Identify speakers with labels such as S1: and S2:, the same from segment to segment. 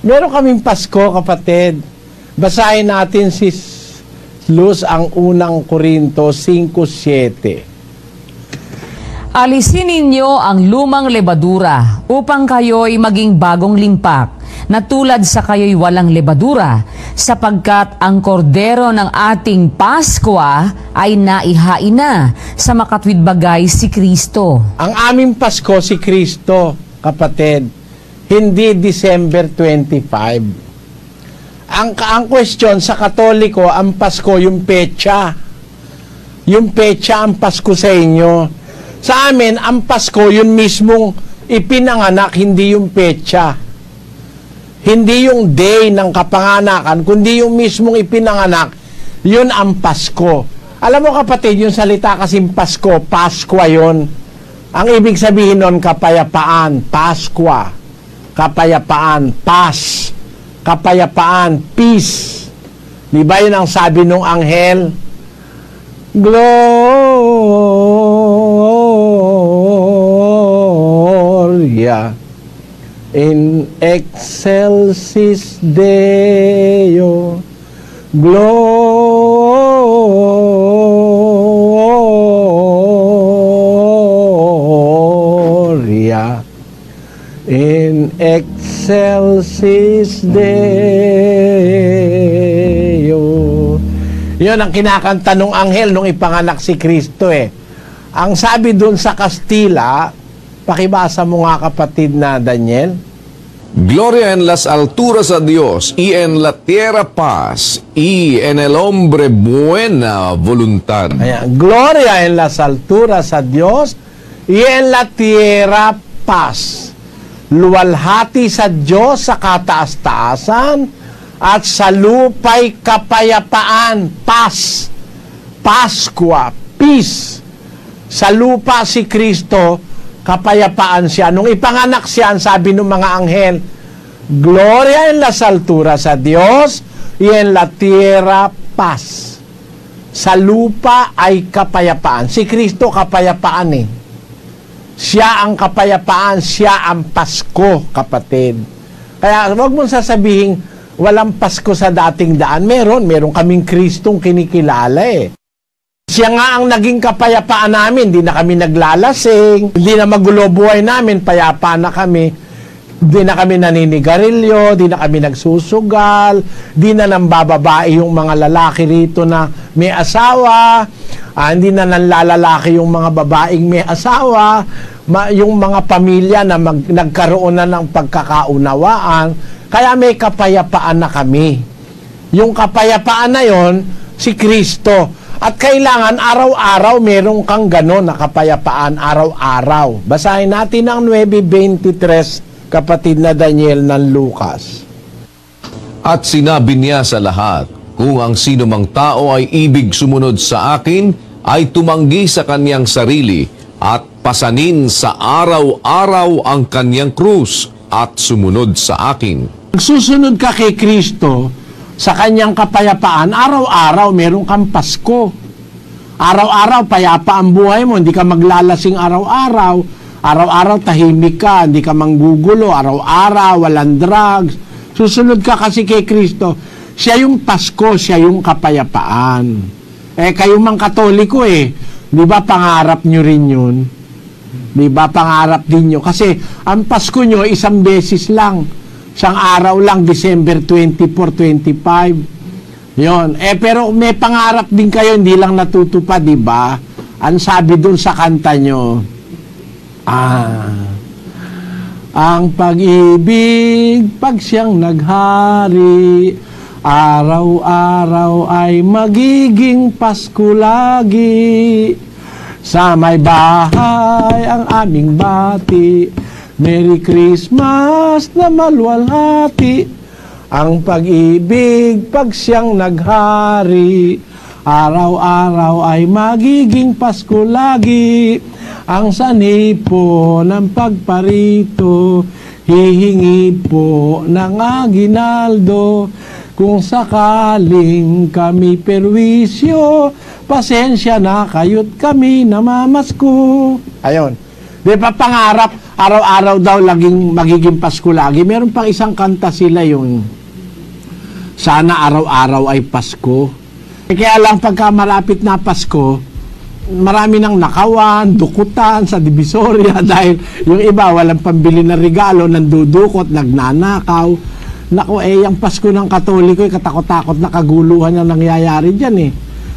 S1: Meron kaming Pasko, kapatid. Basahin natin si Luz ang unang Korinto 5:7.
S2: Alisin ninyo ang lumang lebadura upang kayo'y maging bagong limpak, na tulad sa kayo'y walang lebadura, sapagkat ang kordero ng ating Paskwa ay naihain na sa makatwid bagay si Kristo.
S1: Ang aming Pasko si Kristo, kapatid. Hindi December 25. Ang question sa Katoliko, ang Pasko yung petsa. Yung petsa ang Pasko sa inyo. Sa amin, ang Pasko yun mismong ipinanganak, hindi yung petsa. Hindi yung day ng kapanganakan, kundi yung mismong ipinanganak, yun ang Pasko. Alam mo, kapatid, yung salita kasing Pasko, Paskwa yun. Ang ibig sabihin nun, kapayapaan, Paskwa. Kapayapaan, Pas. Kapayapaan, Peace. Di ba yun ang sabi nung anghel? Gloria in excelsis Deo. Gloria in excelsis Deo. Yun ang kinakanta nung anghel nung ipanganak si Kristo eh. Ang sabi dun sa Kastila, pakibasa mo nga kapatid na Daniel.
S3: Gloria en las alturas a Dios y en la tierra paz y en el hombre buena voluntad.
S1: Ayan. Gloria en las alturas a Dios y en la tierra paz. Luwalhati sa Diyos sa kataas-taasan at sa lupa'y kapayapaan, paz, Paskwa, peace. Sa lupa si Kristo, kapayapaan siya. Nung ipanganak siya, sabi ng mga anghel, Gloria en las alturas a Dios y en la tierra paz. Sa lupa ay kapayapaan. Si Kristo kapayapaan eh. Siya ang kapayapaan, siya ang Pasko, kapatid. Kaya wag mong sasabihin, walang Pasko sa dating daan. Meron kaming Kristong kinikilala eh. Siya nga ang naging kapayapaan namin. Hindi na kami naglalasing, hindi na magulo buhay namin, payapa na kami. Hindi na kami naninigarilyo, hindi na kami nagsusugal, hindi na nambababae yung mga lalaki rito na may asawa, hindi na nanlalalaki yung mga babaeng may asawa, yung mga pamilya na nagkaroon na ng pagkakaunawaan, kaya may kapayapaan na kami. Yung kapayapaan na yon, si Kristo. At kailangan araw-araw meron kang gano'n na kapayapaan araw-araw. Basahin natin ang 9:23, kapatid na Daniel ng Lucas.
S3: At sinabi niya sa lahat, kung ang sino mang tao ay ibig sumunod sa akin, ay tumanggi sa kanyang sarili at pasanin sa araw-araw ang kanyang krus at sumunod sa akin.
S1: Susunod ka kay Kristo sa kanyang kapayapaan, araw-araw meron kang Pasko. Araw-araw payapa ang buhay mo, hindi ka maglalasing araw-araw. Araw-araw tahimik ka, hindi ka manggugulo, araw-araw, walang drugs. Susunod ka kasi kay Kristo. Siya yung Pasko, siya yung kapayapaan. Eh, kayo mang Katoliko eh. Di ba pangarap nyo rin yun? Di ba pangarap din nyo? Kasi ang Pasko nyo, isang beses lang. Isang araw lang, December 24, 25. Yun. Eh, pero may pangarap din kayo, hindi lang natutupad, di ba? Ang sabi dun sa kanta nyo, ang pag-ibig, pag siyang naghari, araw-araw ay magiging Pasko lagi. Sa may bahay ang aming bati, Merry Christmas na maluwalhati. Ang pag-ibig, pag siyang naghari, araw-araw ay magiging Pasko lagi. Ang sanhi po ng pagparito, hihingi po ng aginaldo. Kung sakaling kami perwisyo, pasensya na kayo't kami namamasko. Ayon. Di ba pangarap, araw-araw daw magiging Pasko lagi. Meron pang isang kanta sila yung sana araw-araw ay Pasko. Kaya lang pagka malapit na Pasko, marami nang nakawan, dukutan sa Divisoria dahil yung iba walang pambili ng regalo, nandudukot, nagnanakaw. Naku, yung Pasko ng Katoliko, katakot-takot na kaguluhan na nangyayari dyan eh.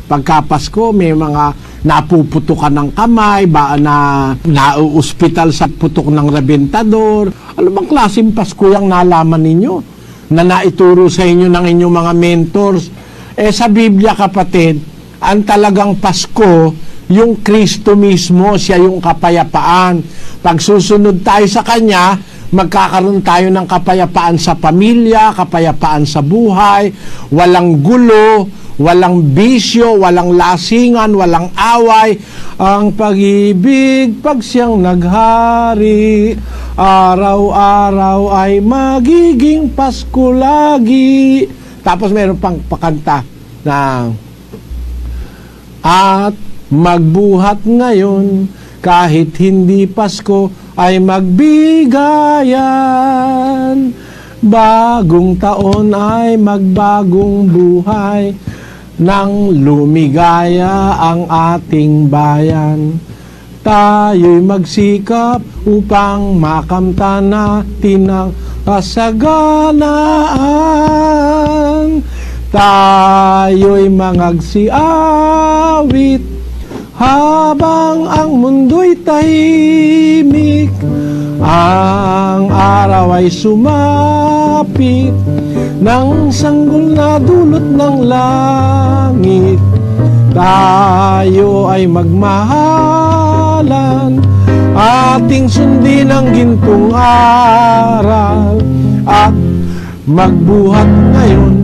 S1: Pagka Pasko, may mga napuputukan ng kamay, nauuspital sa putok ng rebentador. Ano bang klaseng Pasko yung nalaman ninyo? Na naituro sa inyo ng inyong mga mentors. Sa Biblia, kapatid, ang talagang Pasko, yung Kristo mismo, siya yung kapayapaan. Pag susunod tayo sa Kanya, magkakaroon tayo ng kapayapaan sa pamilya, kapayapaan sa buhay, walang gulo, walang bisyo, walang lasingan, walang away. Ang pag-ibig, pag siyang naghari, araw-araw ay magiging Pasko lagi. Tapos meron pang pakanta na at magbuhat ngayon kahit hindi Pasko ay magbigayan. Bagong taon ay magbagong buhay nang lumigaya ang ating bayan. Tayo'y magsikap upang makamtan natin ang kasaganaan. Tayo'y mangagsiawit habang ang mundo'y tahimik. Ang araw ay sumapit ng sanggol na dulot ng langit. Tayo ay magmahalan, ating sundin ang gintong aral, at magbuhat ngayon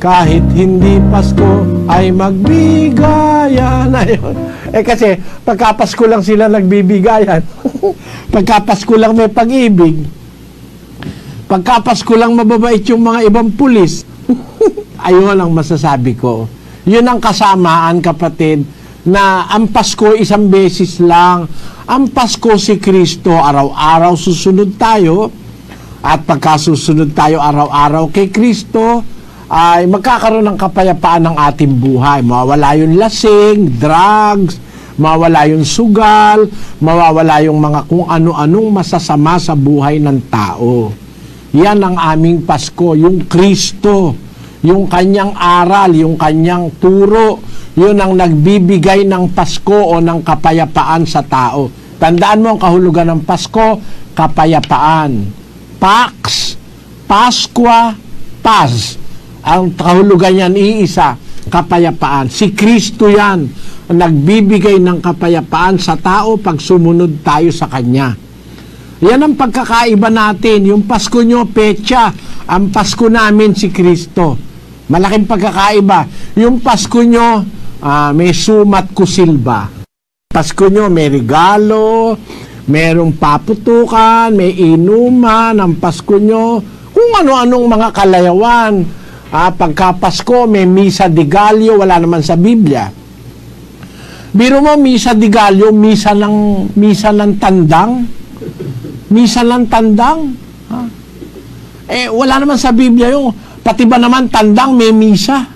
S1: kahit hindi Pasko ay magbigayan. Ayun. Kasi pagka-Pasko lang sila nagbibigayan. Pagka-Pasko lang may pag-ibig. Pagka-Pasko lang mababait yung mga ibang pulis. Ayun ang masasabi ko. Yun ang kasamaan, kapatid, na ang Pasko isang beses lang. Ang Pasko si Kristo, araw-araw susunod tayo. At pagka susunod tayo araw-araw kay Kristo, ay magkakaroon ng kapayapaan ng ating buhay. Mawawala yung lasing, drugs, mawawala yung sugal, mawawala yung mga kung ano-anong masasama sa buhay ng tao. Yan ang aming Pasko, yung Kristo, yung kanyang aral, yung kanyang turo, yun ang nagbibigay ng Pasko o ng kapayapaan sa tao. Tandaan mo ang kahulugan ng Pasko, kapayapaan. Pax, Pasqua, Paz. Ang kahulugan yan iisa, kapayapaan. Si Kristo yan, nagbibigay ng kapayapaan sa tao pag sumunod tayo sa Kanya. Yan ang pagkakaiba natin. Yung Pasko nyo, petsa. Ang Pasko namin si Kristo. Malaking pagkakaiba. Yung Pasko nyo, may sumat kusilba. Pasko nyo, may regalo, merong paputukan, may inuman. Ang Pasko nyo, kung ano-anong mga kalayawan. Pagka Pasko, may Misa de Gallo, wala naman sa Biblia. Biro mo, Misa de Gallo, misa ng tandang. Misa ng tandang. Wala naman sa Biblia yung, pati ba naman tandang may misa?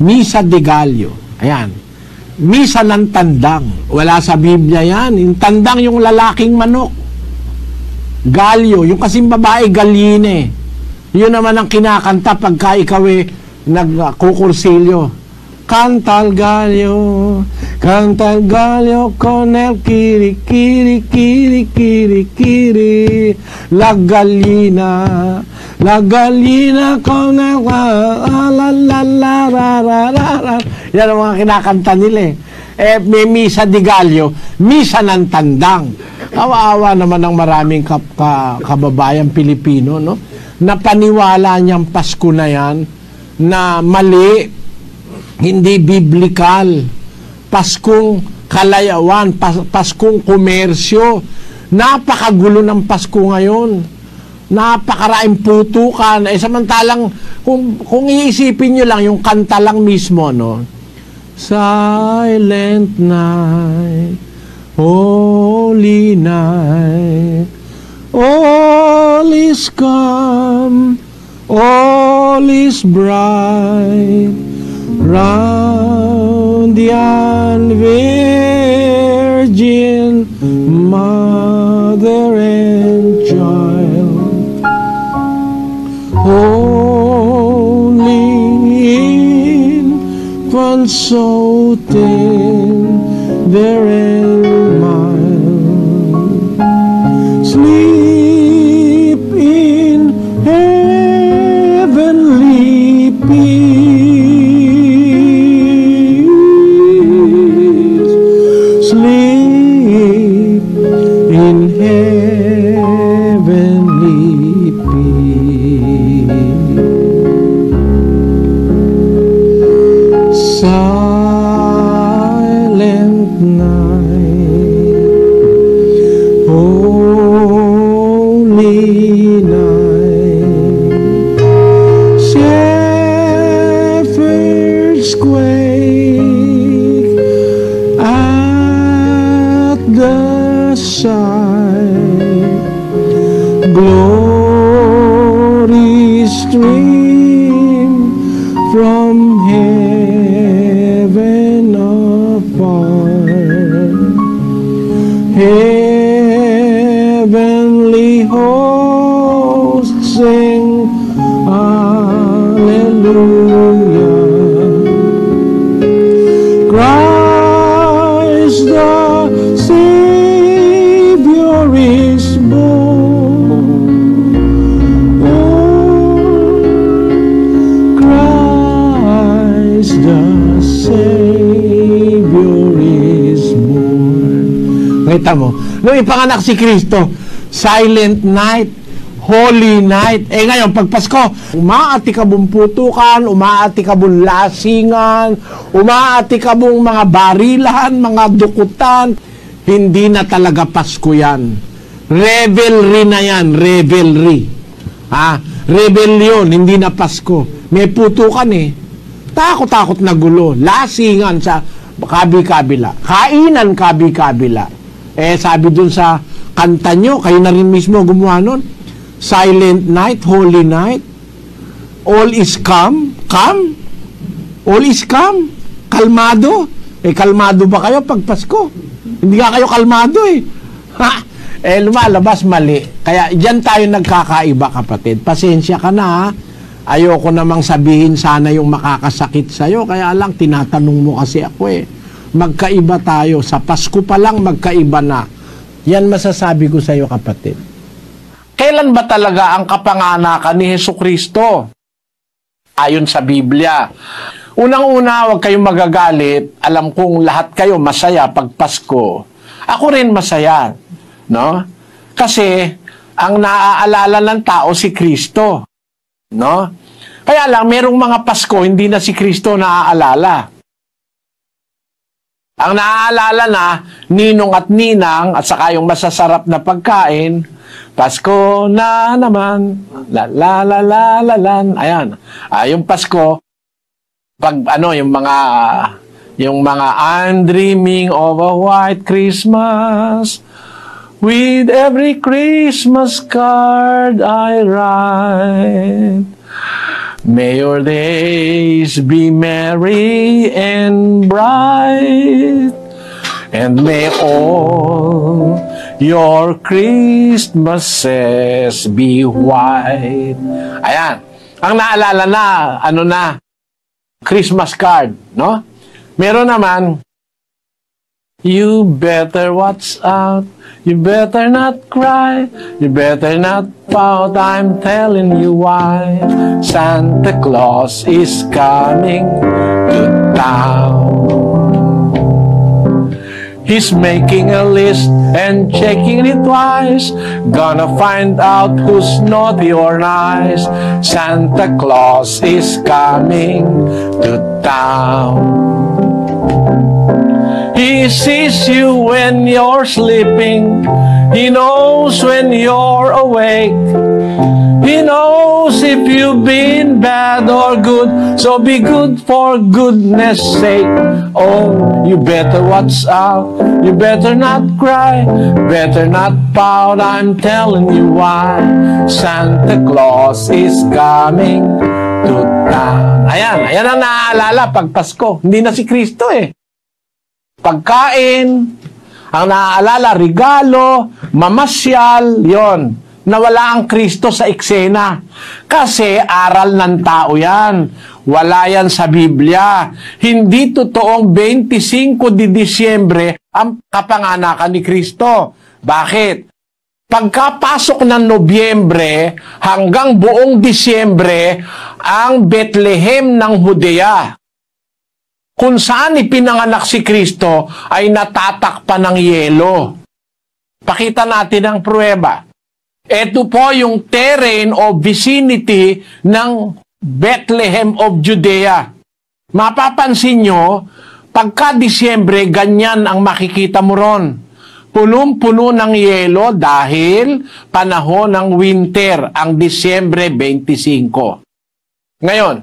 S1: Misa de Gallo. Ayan. Misa ng tandang. Wala sa Biblia yan. Yung tandang yung lalaking manok. Gallo. Yung kasing babae, galline. Yun naman ang kinakanta pagka ikaw nagkukursilyo. Cantal gallo con el kiri kiri kiri kiri kiri, la gallina con el la la la la. Yan ang mga kinakanta nila may Misa de Gallo, misa ng tandang. Kawawa naman ng maraming kababayan Pilipino, no? Napaniwala niyang Pasko na yan na mali, hindi biblikal. Paskong kalayawan, Paskong komersyo. Napakagulo ng Pasko ngayon. Napakaraing putukan. Samantalang, kung iisipin nyo lang, yung kanta lang mismo, no? Silent night, holy night. All is calm, all is bright, round the Virgin Mother and Child. Holy infant, so tender and mild, sleep in heavenly peace, sleep in heavenly peace. Silent night, holy night, shepherds quake at the sight, glory stream from heaven afar, heavenly hosts sing hallelujah. Christ the Savior is born. Oh, Christ the Savior is born. Nakita mo, nung ipanganak si Kristo, silent night, holy night. Ngayon, pag Pasko, umaatikabong putukan, umaatikabong lasingan, umaatikabong mga barilan, mga dukutan. Hindi na talaga Pasko yan. Revelry na yan, revelry. Rebellion, hindi na Pasko. May putukan Takot-takot na gulo. Lasingan sa kabi-kabila. Kainan kabi-kabila. Sabi dun sa kanta nyo, kayo na rin mismo gumawa nun. Silent night, holy night. All is calm. Calm? All is calm. Kalmado. Kalmado ba kayo pag Pasko? Hindi nga kayo kalmado lumalabas mali. Kaya dyan tayo nagkakaiba, kapatid. Pasensya ka na, Ayoko namang sabihin sana yung makakasakit sa'yo. Kaya lang, tinatanong mo kasi ako Magkaiba tayo. Sa Pasko pa lang, magkaiba na. Yan masasabi ko sa'yo, kapatid. Kailan ba talaga ang kapanganakan ni Hesukristo? Ayon sa Biblia. Unang-una, huwag kayong magagalit. Alam kong lahat kayo masaya pag Pasko. Ako rin masaya. No? Kasi, ang naaalala ng tao si Kristo. No? Kaya lang, merong mga Pasko, hindi na si Kristo naaalala. Ang naaalala na, ninong at ninang, at saka yung masasarap na pagkain, Pasko na naman, la la la la la lan. Ayan. Yung Pasko, pag yung mga I'm dreaming of a white Christmas, with every Christmas card I write. May your days be merry and bright, and may all your Christmases be white. Ayan. Ang naalala na, Christmas card, no? Meron naman, you better watch out, you better not cry, you better not pout, I'm telling you why. Santa Claus is coming to town. He's making a list and checking it twice, gonna find out who's naughty or nice. Santa Claus is coming to town. He sees you when you're sleeping. He knows when you're awake. He knows if if you've been bad or good, so be good for goodness sake. Oh, you better watch out, you better not cry, better not pout, I'm telling you why. Santa Claus is coming to town. Ayan ang naaalala pag Pasko. Hindi na si Kristo eh. Pagkain, ang naaalala, regalo, mamasyal, yon. Nawala ang Kristo sa eksena. Kasi aral ng tao yan. Wala yan sa Biblia. Hindi totoong 25 de Disyembre ang kapanganakan ni Kristo. Bakit? Pagkapasok ng Nobyembre hanggang buong Disyembre, ang Bethlehem ng Judea, kung saan ipinanganak si Kristo, ay natatakpan ng yelo. Pakita natin ang pruweba. Ito po yung terrain o vicinity ng Bethlehem of Judea. Mapapansin nyo, pagka Disyembre, ganyan ang makikita mo ron. Punong-puno ng yelo dahil panahon ng winter, ang Disyembre 25. Ngayon,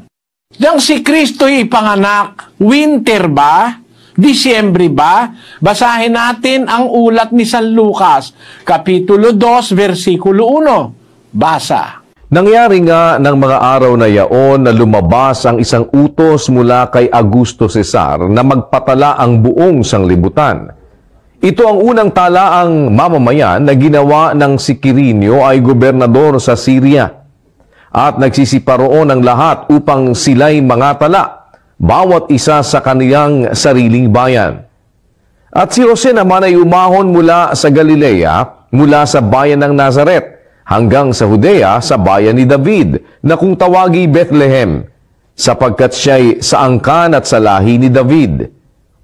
S1: nang si Kristo ipanganak, winter ba? Disyembre ba? Basahin natin ang ulat ni San Lucas, Kapitulo 2, versikulo 1. Basa.
S3: Nangyari nga ng mga araw na yaon na lumabas ang isang utos mula kay Augusto Cesar na magpatala ang buong sanglibutan. Ito ang unang talaang mamamayan na ginawa ng si Quirinio ay gobernador sa Syria. At nagsisiparoon ang lahat upang sila'y mangatala, bawat isa sa kaniyang sariling bayan. At si Jose naman ay umahon mula sa Galilea, mula sa bayan ng Nazaret, hanggang sa Judea sa bayan ni David, na kung tawagi Bethlehem, sapagkat siya'y sa angkan at sa lahi ni David,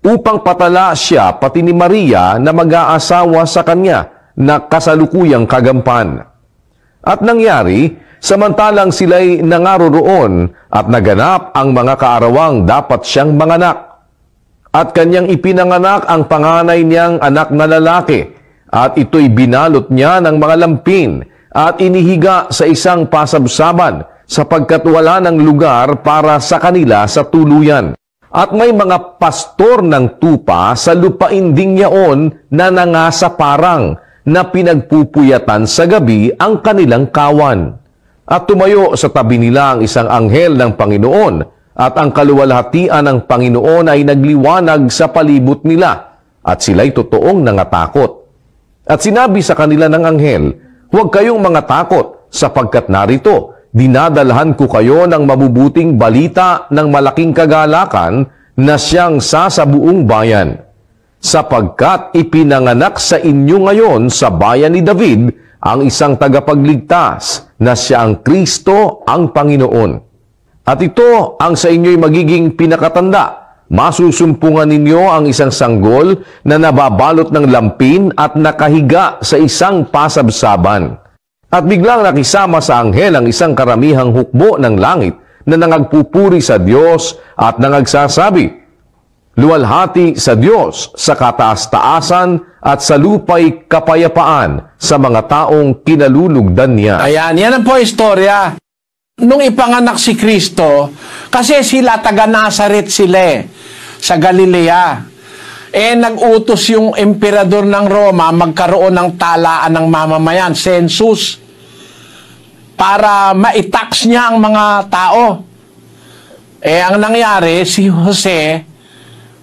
S3: upang patala siya pati ni Maria na mag-aasawa sa kanya na kasalukuyang kagampan. At nangyari, samantalang sila'y nangaroroon at naganap ang mga kaarawang dapat siyang manganak. At kanyang ipinanganak ang panganay niyang anak na lalaki, at ito'y binalot niya ng mga lampin at inihiga sa isang pasabsaban sapagkat wala ng lugar para sa kanila sa tuluyan. At may mga pastor ng tupa sa lupain ding yaon na nangasaparang na pinagpupuyatan sa gabi ang kanilang kawan. At tumayo sa tabi nila ang isang anghel ng Panginoon, at ang kaluwalhatian ng Panginoon ay nagliwanag sa palibot nila, at sila'y totoong nangatakot. At sinabi sa kanila ng anghel, "Huwag kayong mga takot, sapagkat narito, dinadalhan ko kayo ng mabubuting balita ng malaking kagalakan na siyang sasabuong bayan. Sapagkat ipinanganak sa inyo ngayon sa bayan ni David ang isang tagapagligtas na siya ang Kristo ang Panginoon. At ito ang sa inyo'y magiging pinakatanda. Masusumpungan ninyo ang isang sanggol na nababalot ng lampin at nakahiga sa isang pasabsaban." At biglang nakisama sa anghel ang isang karamihang hukbo ng langit na nangagpupuri sa Diyos at nangagsasabi, "Luwalhati sa Diyos sa kataas-taasan at sa lupa'y kapayapaan sa mga taong kinalulugdan niya."
S1: Ayan, yan ang po istorya. Nung ipanganak si Kristo, kasi sila taga-Nazaret sila sa Galilea. Nag-utos yung emperador ng Roma magkaroon ng talaan ng mamamayan, census, para ma-tax niya ang mga tao. Ang nangyari, si Jose,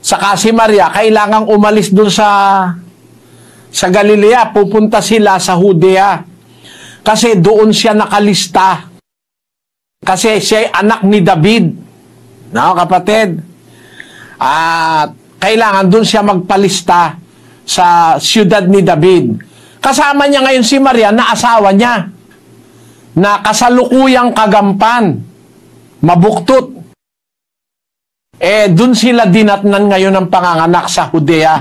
S1: saka si Maria, kailangang umalis dun sa Galilea, pupunta sila sa Judea. Kasi doon siya nakalista. Kasi siya ay anak ni David. No, kapatid? At kailangan doon siya magpalista sa siyudad ni David. Kasama niya ngayon si Maria na asawa niya, na kasalukuyang kagampan, mabuktot. Doon sila dinatnan ngayon ng panganganak sa Judea.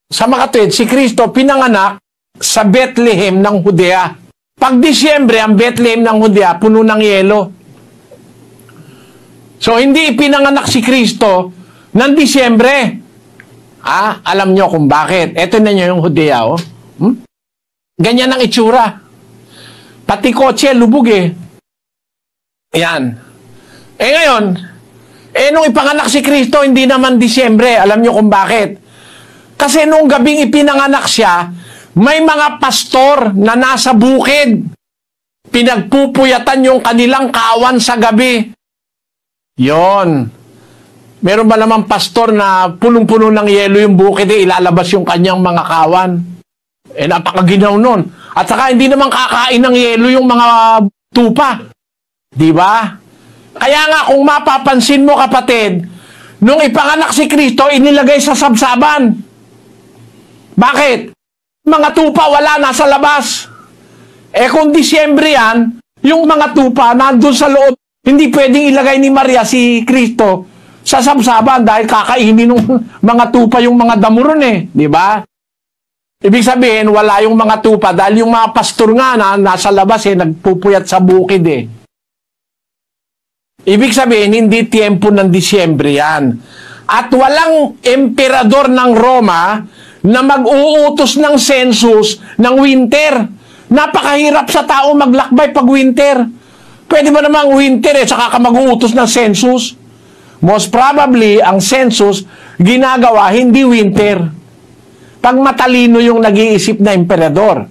S1: Sa makatwid, si Kristo pinanganak sa Bethlehem ng Judea. Pag Disyembre, ang Bethlehem ng Judea, puno ng yelo. So, hindi pinanganak si Kristo ng Disyembre. Alam nyo kung bakit. Ito na nyo yung Judea, oh. Ganyan ang itsura. Pati kotse, lubog eh. Yan. Ngayon, nung ipanganak si Kristo, hindi naman Disyembre. Alam nyo kung bakit? Kasi nung gabing ipinanganak siya, may mga pastor na nasa bukid. Pinagpupuyatan yung kanilang kawan sa gabi. Yon. Meron ba naman pastor na punong-puno ng yelo yung bukid, ilalabas yung kanyang mga kawan? Napakaginaw nun. At saka hindi naman kakain ng yelo yung mga tupa. Di ba? Kaya nga kung mapapansin mo kapatid, nung ipanganak si Kristo, inilagay sa sabsaban. Bakit? Mga tupa wala, nasa labas. Kung Disyembre yan, yung mga tupa nandun sa loob, hindi pwedeng ilagay ni Maria si Kristo sa sabsaban dahil kakainin ng mga tupa yung mga damuron di ba? Ibig sabihin, wala yung mga tupa dahil yung mga pastor nga na nasa labas nagpupuyat sa bukid Ibig sabihin, hindi tiyempo ng Disyembre yan. At walang emperador ng Roma na mag-uutos ng census ng winter. Napakahirap sa tao maglakbay pag winter. Pwede ba namang winter saka ka mag-uutos ng census? Most probably, ang census ginagawa hindi winter. Pag matalino yung nag-iisip na emperador,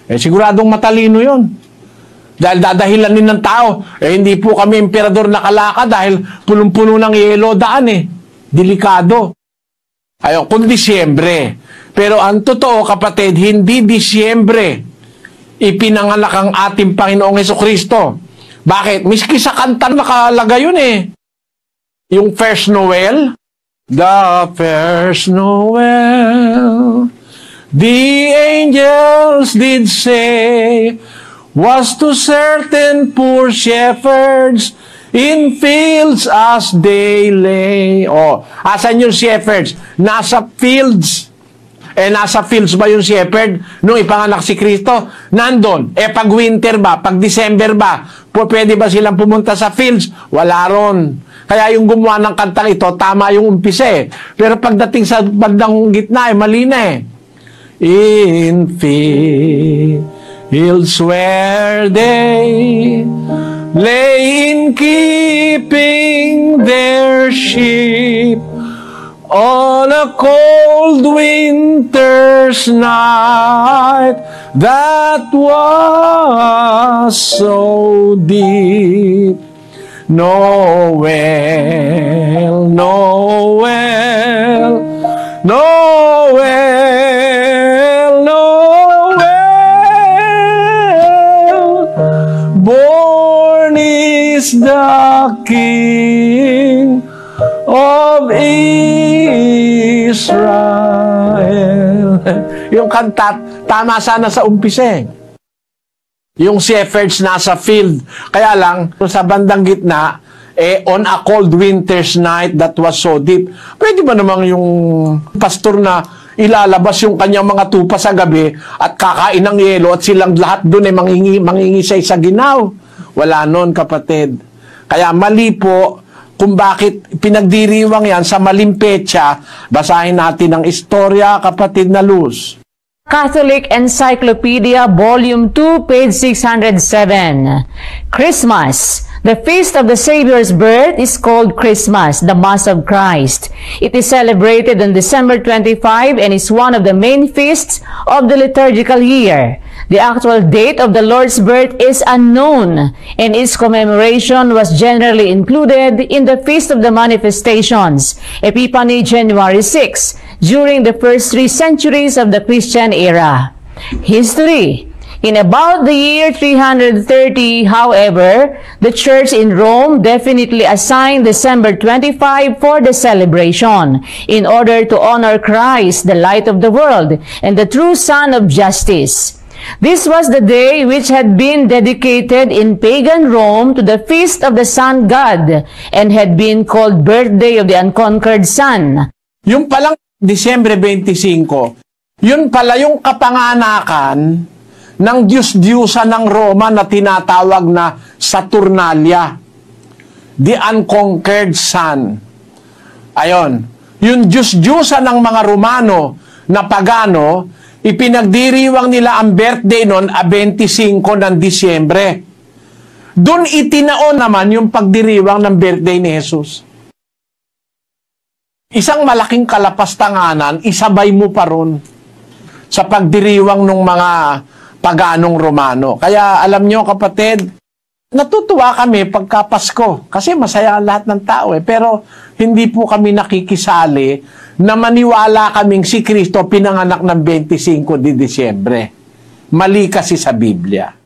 S1: siguradong matalino yun. Dahil dadahilanin ng tao, hindi po kami emperador nakalaka dahil punong-puno ng yelo daan Delikado. Ayun, kung Disyembre. Pero ang totoo kapatid, hindi Disyembre ipinanganak ang ating Panginoong Hesukristo. Bakit? Miski sa kanta nakalagay yun Yung first Noel, the first Noel, the angels did say, was to certain poor shepherds in fields as they lay. Asan yung shepherds? Nasa fields. Nasa fields ba yung shepherd nung ipanganak si Kristo? Nandun. Pag winter ba? Pag December ba? Pwede ba silang pumunta sa fields? Wala ron. Kaya yung gumawa ng kantang ito, tama yung umpisa Pero pagdating sa bandang gitna, mali na In fields where they lay in keeping their sheep on a cold winter's night that was so deep. Noel, Noel, Noel, Noel, born is the King of Israel. Yung kanta, tama sana sa umpisa Yung shepherds nasa field. Kaya lang, sa bandang gitna, on a cold winter's night that was so deep. Pwede ba namang yung pastor na ilalabas yung kanyang mga tupa sa gabi at kakain ng yelo at silang lahat doon mangingisay sa ginaw? Wala nun, kapatid. Kaya mali po kung bakit pinagdiriwang yan sa maling petsa. Basahin natin ang istorya, kapatid na Luz.
S2: Catholic Encyclopedia, Volume 2, page 607. Christmas. The feast of the Savior's birth is called Christmas, the Mass of Christ. It is celebrated on December 25 and is one of the main feasts of the liturgical year. The actual date of the Lord's birth is unknown, and its commemoration was generally included in the Feast of the Manifestations, Epiphany, January 6, during the first 3 centuries of the Christian era. History. In about the year 330, however, the Church in Rome definitely assigned December 25 for the celebration, in order to honor Christ, the light of the world, and the true Son of Justice. This was the day which had been dedicated in pagan Rome to the feast of the sun god, and had been called birthday of the unconquered sun.
S1: Yung palang Disyembre 25, yun pala yung kapanganakan ng Diyos-Diyusa ng Roma na tinatawag na Saturnalia, the unconquered sun. Ayon, yung Diyos-Diyusa ng mga Romano na pagano, Ipinagdiriwang nila ang birthday noon 25 ng Disyembre. Doon itinaon naman yung pagdiriwang ng birthday ni Jesus. Isang malaking kalapastanganan, isabay mo pa ron sa pagdiriwang ng mga paganong Romano. Kaya alam nyo kapatid, natutuwa kami pagka Pasko kasi masaya lahat ng tao pero hindi po kami nakikisali na maniwala kaming si Kristo pinanganak ng 25 de Disyembre. Mali kasi sa Biblia.